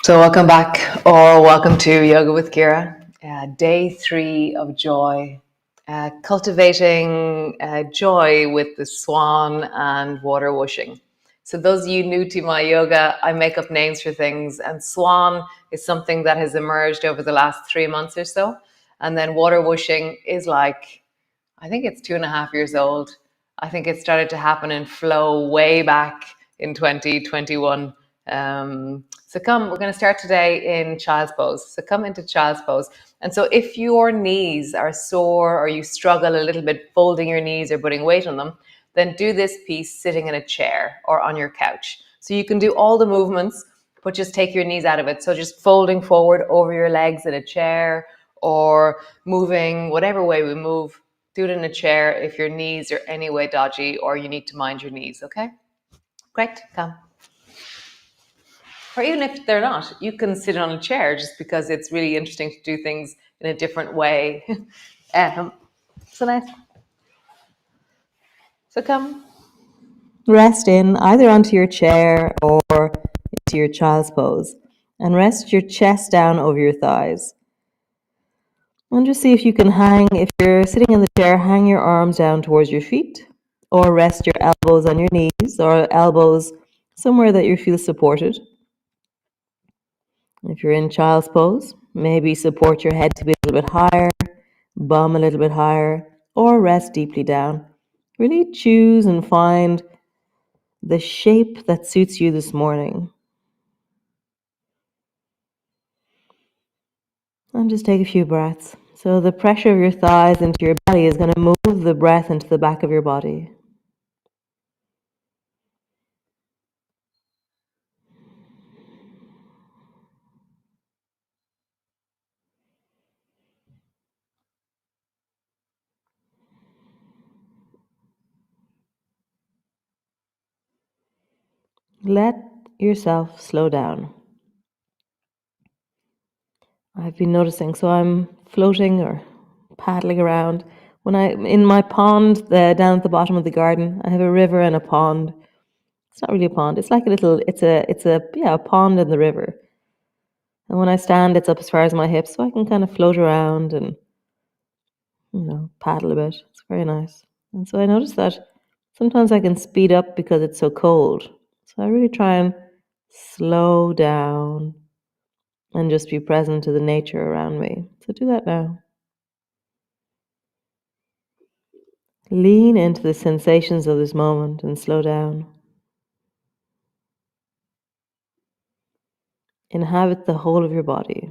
So welcome back, or welcome to Yoga with Ciara. Day 3 of joy. Cultivating joy with the swan and water whooshing. So those of you new to my yoga, I make up names for things, and swan is something that has emerged over the last 3 months or so. And then water whooshing is like, I think it's 2.5 years old. I think it started to happen in flow way back in 2021. So we're going to start today in child's pose. So come into child's pose. And so if your knees are sore or you struggle a little bit folding your knees or putting weight on them, then do this piece sitting in a chair or on your couch. So you can do all the movements, but just take your knees out of it. So just folding forward over your legs in a chair or moving whatever way we move. Do it in a chair if your knees are any way dodgy or you need to mind your knees, okay? Great, come. Or even if they're not, you can sit on a chair just because it's really interesting to do things in a different way. So nice. So come. Rest in either onto your chair or into your child's pose. And rest your chest down over your thighs. And just see if you can if you're sitting in the chair, hang your arms down towards your feet, or rest your elbows on your knees, or elbows somewhere that you feel supported. If you're in child's pose, maybe support your head to be a little bit higher, bum a little bit higher, or rest deeply down. Really choose and find the shape that suits you this morning. And just take a few breaths. So the pressure of your thighs into your belly is going to move the breath into the back of your body. Let yourself slow down. I've been noticing, so I'm floating or paddling around. In my pond down at the bottom of the garden, I have a river and a pond. It's not really a pond. It's like a pond in the river. And when I stand, it's up as far as my hips, so I can kind of float around and, paddle a bit. It's very nice. And so I noticed that sometimes I can speed up because it's so cold. So I really try and slow down and just be present to the nature around me. So do that now. Lean into the sensations of this moment and slow down. Inhabit the whole of your body.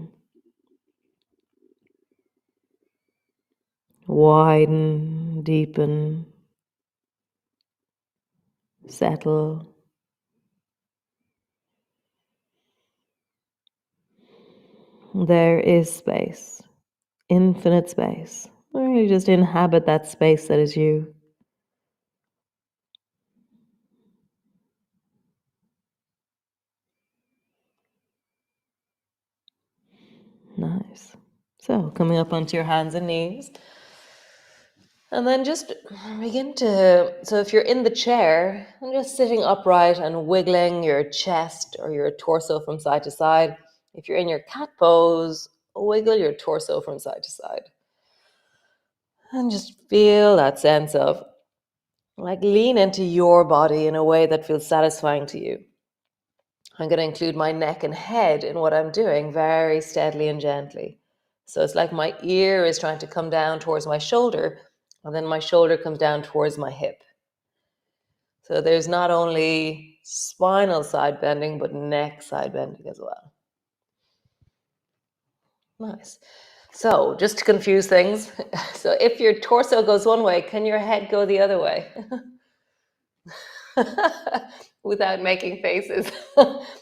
Widen, deepen, settle. There is space, infinite space. Really just inhabit that space that is you. Nice. So coming up onto your hands and knees. And then just begin so if you're in the chair, and just sitting upright and wiggling your chest or your torso from side to side. If you're in your cat pose, wiggle your torso from side to side. And just feel that sense of, lean into your body in a way that feels satisfying to you. I'm going to include my neck and head in what I'm doing very steadily and gently. So it's like my ear is trying to come down towards my shoulder, and then my shoulder comes down towards my hip. So there's not only spinal side bending, but neck side bending as well. Nice. So just to confuse things, so if your torso goes one way, can your head go the other way? Without making faces.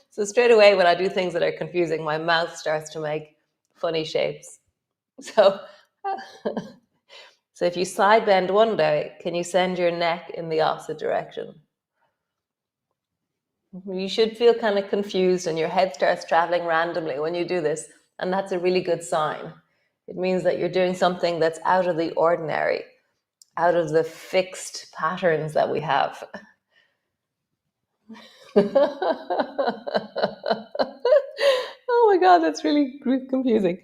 So straight away when I do things that are confusing, my mouth starts to make funny shapes. So if you side bend one day, can you send your neck in the opposite direction? You should feel kind of confused and your head starts traveling randomly when you do this, and that's a really good sign. It means that you're doing something that's out of the ordinary, out of the fixed patterns that we have. Oh my God, that's really confusing.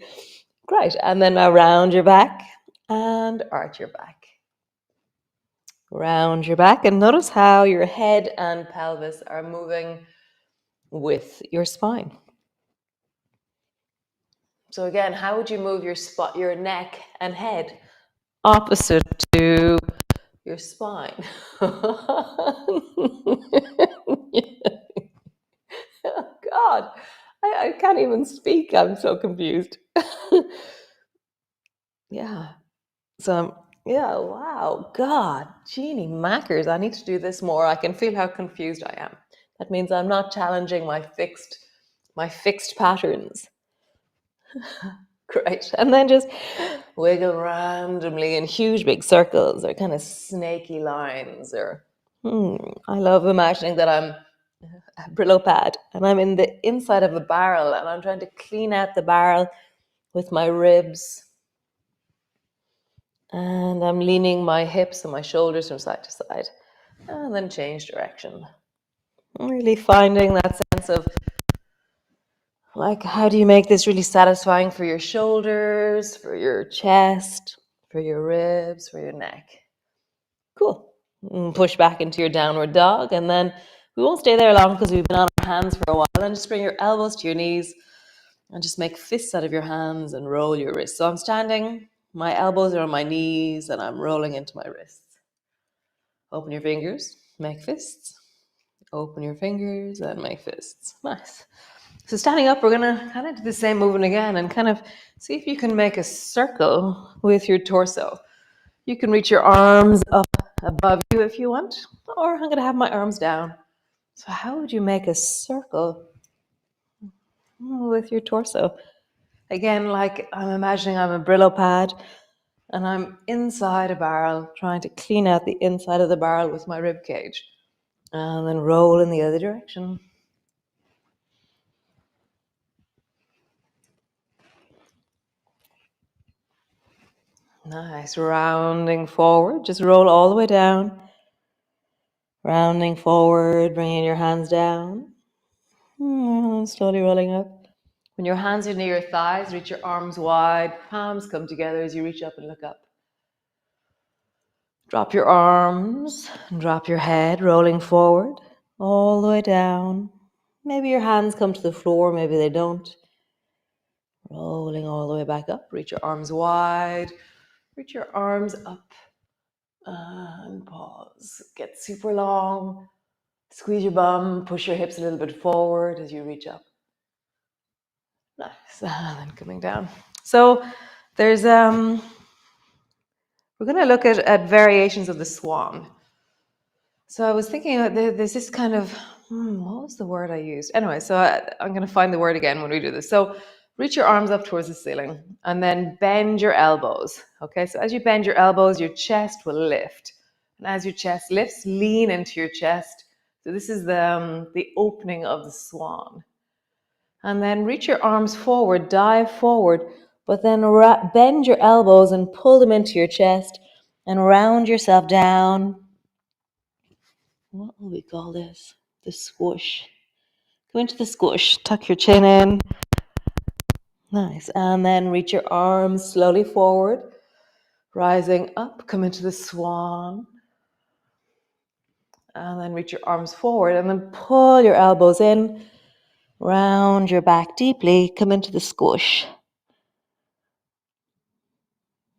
Great. And then now round your back and arch your back. Round your back, and notice how your head and pelvis are moving with your spine. So again, how would you move your neck and head? Opposite to your spine. Oh God, I can't even speak. I'm so confused. Yeah. So, yeah, wow, God, Jeannie Mackers, I need to do this more. I can feel how confused I am. That means I'm not challenging my fixed patterns. Great. And then just wiggle randomly in huge big circles or kind of snaky lines. Or I love imagining that I'm a Brillo pad and I'm in the inside of a barrel and I'm trying to clean out the barrel with my ribs. And I'm leaning my hips and my shoulders from side to side. And then change direction. Really finding that sense of, like, how do you make this really satisfying for your shoulders, for your chest, for your ribs, for your neck? Cool. Push back into your downward dog. And then we won't stay there long because we've been on our hands for a while. And just bring your elbows to your knees and just make fists out of your hands and roll your wrists. So I'm standing, my elbows are on my knees, and I'm rolling into my wrists. Open your fingers, make fists. Open your fingers and make fists. Nice. So standing up, we're going to kind of do the same movement again and kind of see if you can make a circle with your torso. You can reach your arms up above you if you want, or I'm going to have my arms down. So how would you make a circle with your torso? Again, like I'm imagining I'm a Brillo pad and I'm inside a barrel trying to clean out the inside of the barrel with my rib cage. And then roll in the other direction. Nice. Rounding forward. Just roll all the way down. Rounding forward, bringing your hands down. Slowly rolling up. When your hands are near your thighs, reach your arms wide. Palms come together as you reach up and look up. Drop your arms, drop your head, rolling forward, all the way down. Maybe your hands come to the floor, maybe they don't. Rolling all the way back up. Reach your arms wide. Reach your arms up. And pause. Get super long. Squeeze your bum. Push your hips a little bit forward as you reach up. Nice. And then coming down. So there's we're going to look at variations of the swan. So I was thinking there's this kind of, what was the word I used? Anyway, so I'm going to find the word again when we do this. So reach your arms up towards the ceiling and then bend your elbows. Okay, so as you bend your elbows, your chest will lift. And as your chest lifts, lean into your chest. So this is the opening of the swan. And then reach your arms forward, dive forward, but then bend your elbows and pull them into your chest and round yourself down. What will we call this? The squish. Go into the squish. Tuck your chin in. Nice. And then reach your arms slowly forward. Rising up. Come into the swan. And then reach your arms forward. And then pull your elbows in. Round your back deeply. Come into the squish.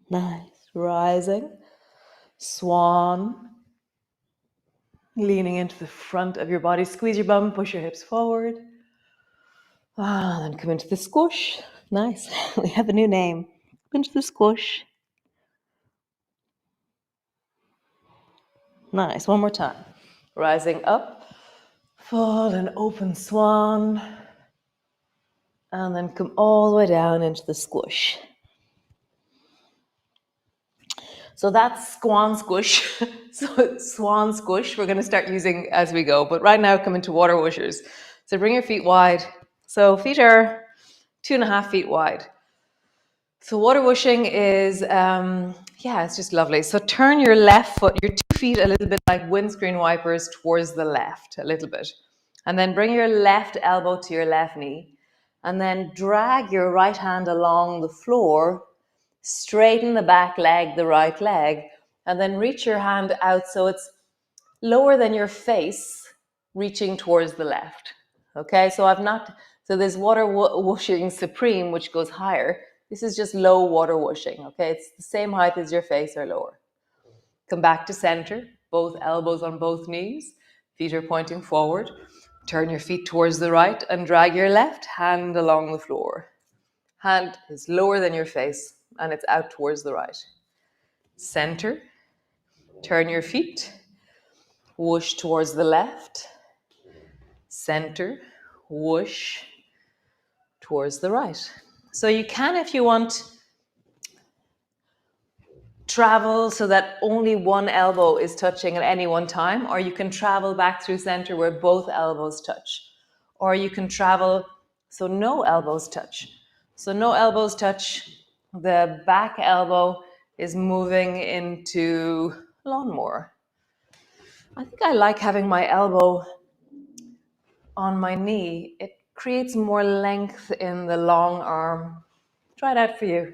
Nice. Rising. Swan. Leaning into the front of your body. Squeeze your bum. Push your hips forward. Then come into the squish. Nice. We have a new name. Come into the squish. Nice. One more time. Rising up. Full and open swan. And then come all the way down into the squish. So that's swan squish. So swan squish we're going to start using as we go. But right now come into water whooshers. So bring your feet wide. So feet are 2.5 feet wide. So water whooshing is, it's just lovely. So turn your left foot, your 2 feet a little bit like windscreen wipers towards the left, a little bit. And then bring your left elbow to your left knee. And then drag your right hand along the floor, straighten the back leg, the right leg, and then reach your hand out so it's lower than your face, reaching towards the left. Okay, so so there's water whooshing supreme, which goes higher. This is just low water whooshing, okay? It's the same height as your face or lower. Come back to center, both elbows on both knees, feet are pointing forward. Turn your feet towards the right and drag your left hand along the floor. Hand is lower than your face and it's out towards the right. Center, turn your feet, whoosh towards the left. Center, whoosh towards the right. So you can, if you want, travel so that only one elbow is touching at any one time, or you can travel back through center where both elbows touch, or you can travel so no elbows touch. So no elbows touch, the back elbow is moving into lawnmower. I think I like having my elbow on my knee. It creates more length in the long arm. Try it out for you.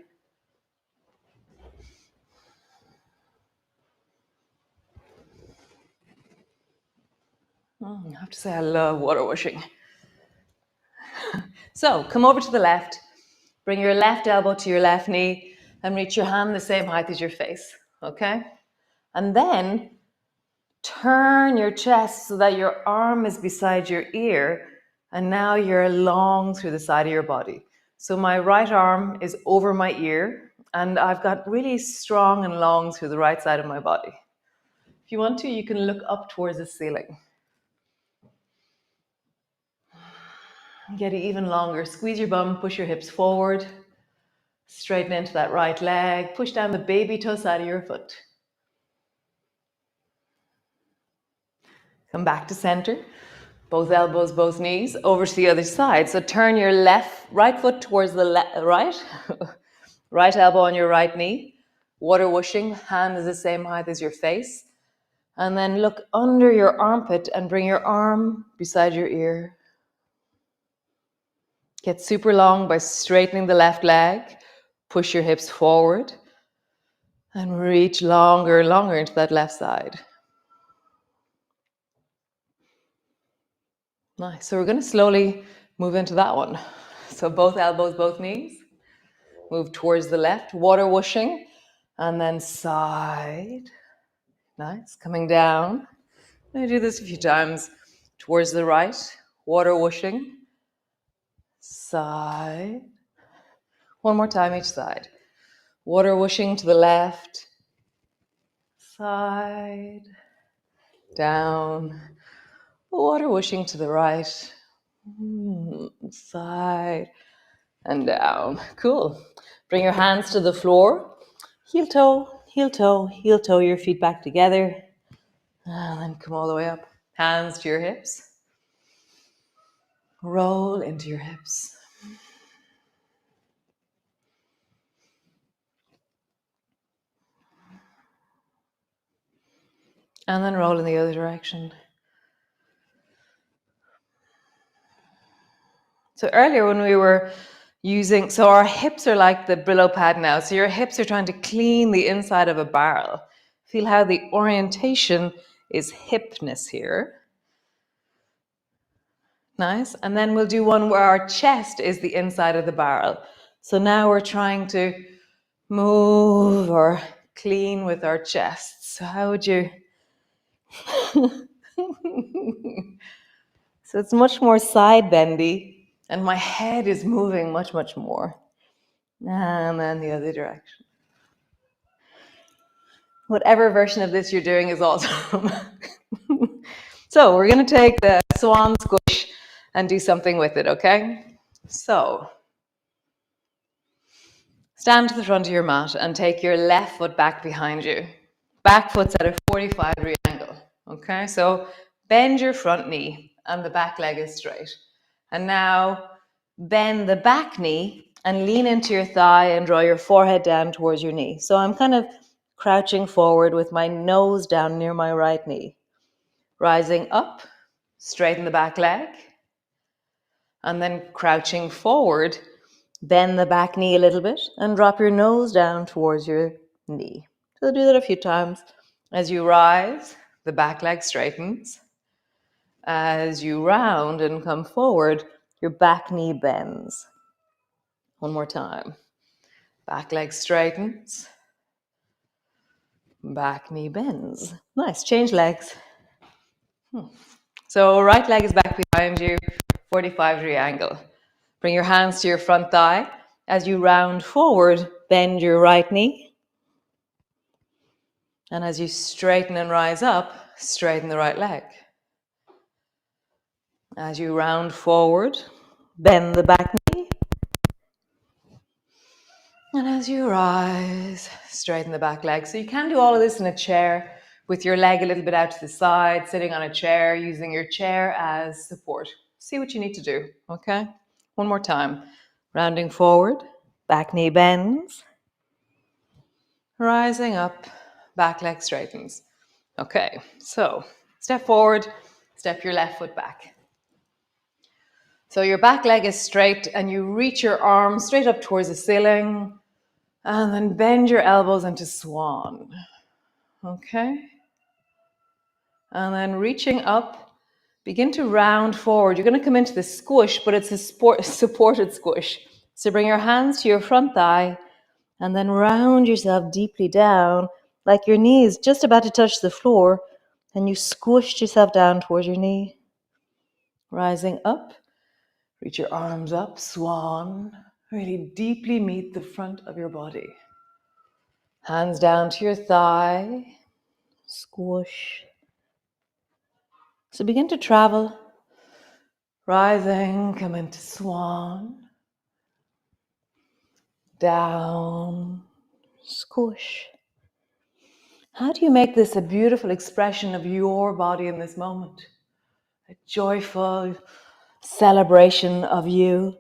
I have to say I love water washing. So come over to the left, bring your left elbow to your left knee and reach your hand the same height as your face, okay? And then turn your chest so that your arm is beside your ear and now you're long through the side of your body. So my right arm is over my ear and I've got really strong and long through the right side of my body. If you want to, you can look up towards the ceiling. Get it even longer. Squeeze your bum, push your hips forward. Straighten into that right leg. Push down the baby toe side of your foot. Come back to center. Both elbows, both knees. Over to the other side. So turn your right foot towards the right. Right elbow on your right knee. Water whooshing. Hand is the same height as your face. And then look under your armpit and bring your arm beside your ear. Get super long by straightening the left leg. Push your hips forward. And reach longer and longer into that left side. Nice. So we're going to slowly move into that one. So both elbows, both knees. Move towards the left. Water whooshing. And then side. Nice. Coming down. I'm going to do this a few times. Towards the right. Water whooshing. Side. One more time each side. Water whooshing to the left. Side. Down. Water whooshing to the right. Side. And down. Cool. Bring your hands to the floor. Heel toe, heel toe, heel toe, your feet back together. And then come all the way up. Hands to your hips. Roll into your hips. And then roll in the other direction. So earlier when we were so our hips are like the Brillo pad now. So your hips are trying to clean the inside of a barrel. Feel how the orientation is hipness here. Nice. And then we'll do one where our chest is the inside of the barrel. So now we're trying to move or clean with our chests. So how would you? So it's much more side bendy and my head is moving much, much more. And then the other direction. Whatever version of this you're doing is awesome. So we're going to take the swan squish and do something with it, okay? So stand to the front of your mat and take your left foot back behind you. Back foot's at a 45-degree angle, okay? So bend your front knee and the back leg is straight. And now bend the back knee and lean into your thigh and draw your forehead down towards your knee. So I'm kind of crouching forward with my nose down near my right knee. Rising up, straighten the back leg. And then crouching forward, bend the back knee a little bit and drop your nose down towards your knee. So do that a few times. As you rise, the back leg straightens. As you round and come forward, your back knee bends. One more time. Back leg straightens. Back knee bends. Nice. Change legs. So right leg is back behind you, 45-degree angle. Bring your hands to your front thigh. As you round forward, bend your right knee. And as you straighten and rise up, straighten the right leg. As you round forward, bend the back knee. And as you rise, straighten the back leg. So you can do all of this in a chair with your leg a little bit out to the side, sitting on a chair, using your chair as support. See what you need to do, okay? One more time. Rounding forward, back knee bends. Rising up, back leg straightens. Okay, so step forward, step your left foot back. So your back leg is straight and you reach your arms straight up towards the ceiling and then bend your elbows into swan. Okay? And then reaching up, begin to round forward. You're going to come into the squish, but it's a supported squish. So bring your hands to your front thigh and then round yourself deeply down like your knee is just about to touch the floor and you squished yourself down towards your knee. Rising up, reach your arms up, swan. Really deeply meet the front of your body. Hands down to your thigh, squish. So begin to travel. Rising, come into swan. Down, squish. How do you make this a beautiful expression of your body in this moment? A joyful celebration of you.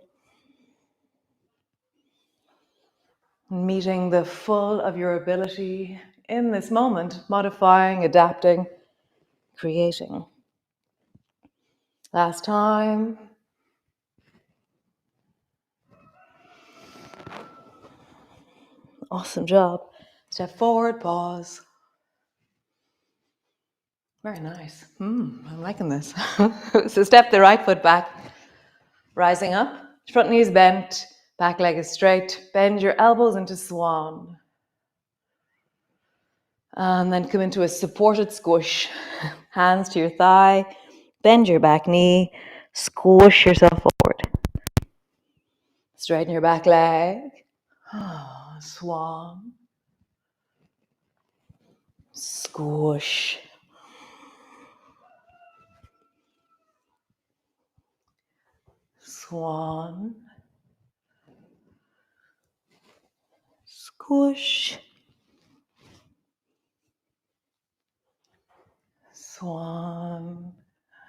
Meeting the full of your ability in this moment, modifying, adapting, creating. Last time. Awesome job. Step forward, pause. Very nice. I'm liking this. So step the right foot back, rising up, front knee is bent, back leg is straight, bend your elbows into swan. And then come into a supported squish. Hands to your thigh, bend your back knee, squish yourself forward. Straighten your back leg. Swan. Squish. Swan. Squish. Swan.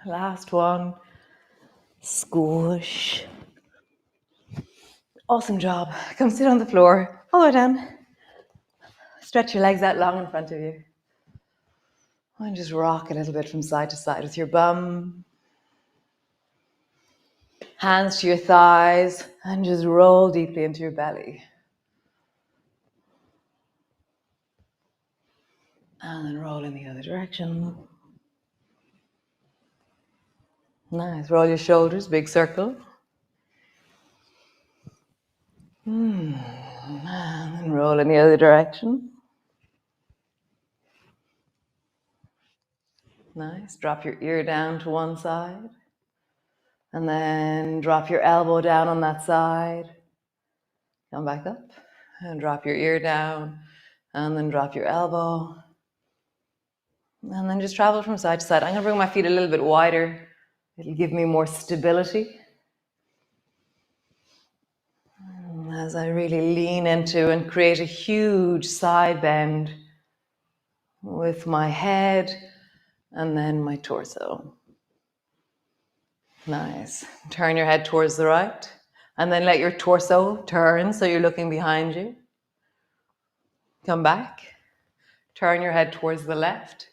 Last one. Squish. Awesome job. Come sit on the floor. All the way down. Stretch your legs out long in front of you. And just rock a little bit from side to side with your bum. Hands to your thighs and just roll deeply into your belly. And then roll in the other direction. Nice. Roll your shoulders, big circle. And then roll in the other direction. Nice. Drop your ear down to one side. And then drop your elbow down on that side. Come back up. And drop your ear down. And then drop your elbow. And then just travel from side to side. I'm going to bring my feet a little bit wider. It'll give me more stability. As I really lean into and create a huge side bend with my head and then my torso. Nice. Turn your head towards the right and then let your torso turn so you're looking behind you. Come back. Turn your head towards the left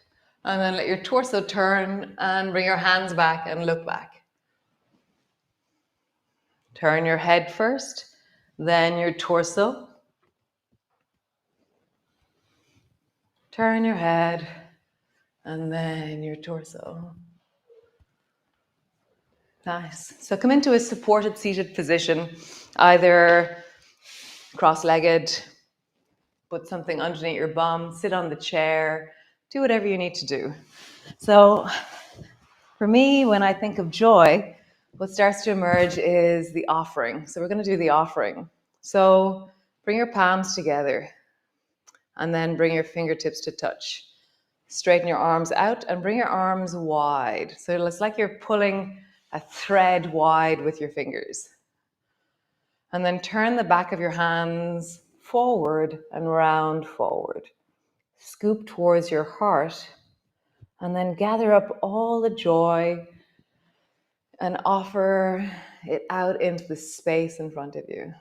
and then let your torso turn and bring your hands back and look back. Turn your head first, then your torso. Turn your head, and then your torso. Nice. So come into a supported seated position, either cross-legged, put something underneath your bum, sit on the chair, do whatever you need to do. So for me, when I think of joy, what starts to emerge is the offering. So we're going to do the offering. So bring your palms together and then bring your fingertips to touch. Straighten your arms out and bring your arms wide. So it's like you're pulling a thread wide with your fingers. And then turn the back of your hands forward and round forward. Scoop towards your heart and then gather up all the joy and offer it out into the space in front of you.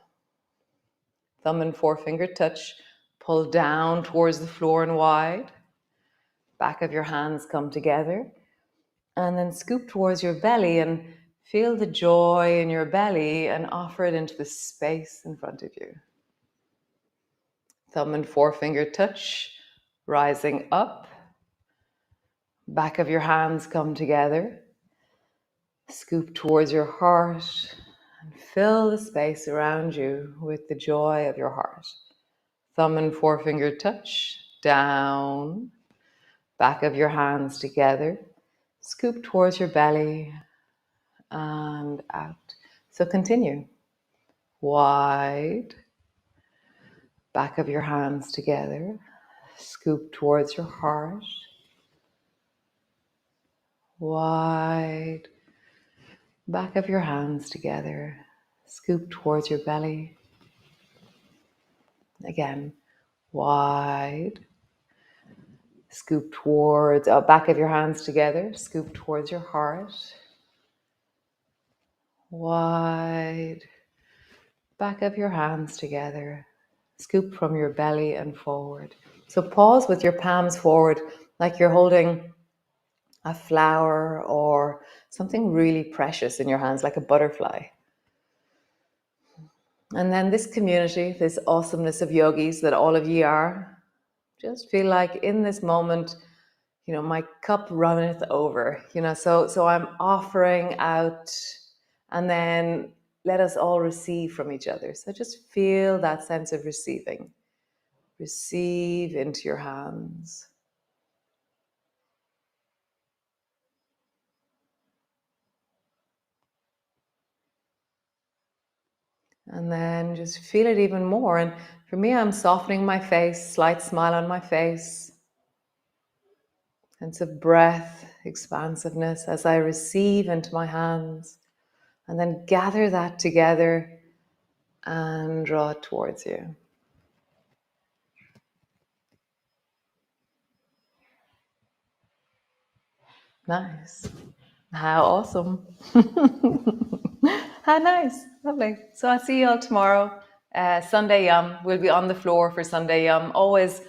Thumb and forefinger touch, pull down towards the floor and wide. Back of your hands come together. And then scoop towards your belly and feel the joy in your belly and offer it into the space in front of you. Thumb and forefinger touch, rising up. Back of your hands come together. Scoop towards your heart and fill the space around you with the joy of your heart. Thumb and forefinger touch, down. Back of your hands together. Scoop towards your belly and out. So continue. Wide. Back of your hands together. Scoop towards your heart. Wide. Back of your hands together. Scoop towards your belly. Again. Wide. Scoop towards, back of your hands together. Scoop towards your heart. Wide. Back of your hands together. Scoop from your belly and forward. So pause with your palms forward like you're holding a flower or something really precious in your hands, like a butterfly. And then this community, this awesomeness of yogis that all of ye are, just feel like in this moment, my cup runneth over, so I'm offering out, and then let us all receive from each other. So just feel that sense of receiving. Receive into your hands. And then just feel it even more. And for me, I'm softening my face, slight smile on my face. Sense of breath, expansiveness as I receive into my hands. And then gather that together and draw it towards you. Nice. How awesome. How nice. Lovely. So I'll see you all tomorrow. Sunday Yum. We'll be on the floor for Sunday Yum. Always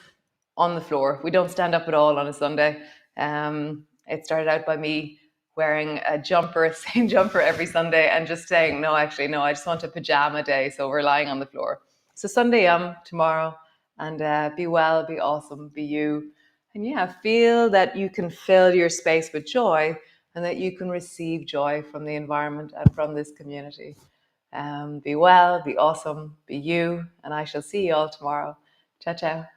on the floor. We don't stand up at all on a Sunday. It started out by me wearing a jumper, same jumper every Sunday, and just saying, no, I just want a pajama day. So we're lying on the floor. So Sunday Yum tomorrow. And be well, be awesome, be you. And yeah, feel that you can fill your space with joy and that you can receive joy from the environment and from this community. Be well, be awesome, be you, and I shall see you all tomorrow. Ciao, ciao.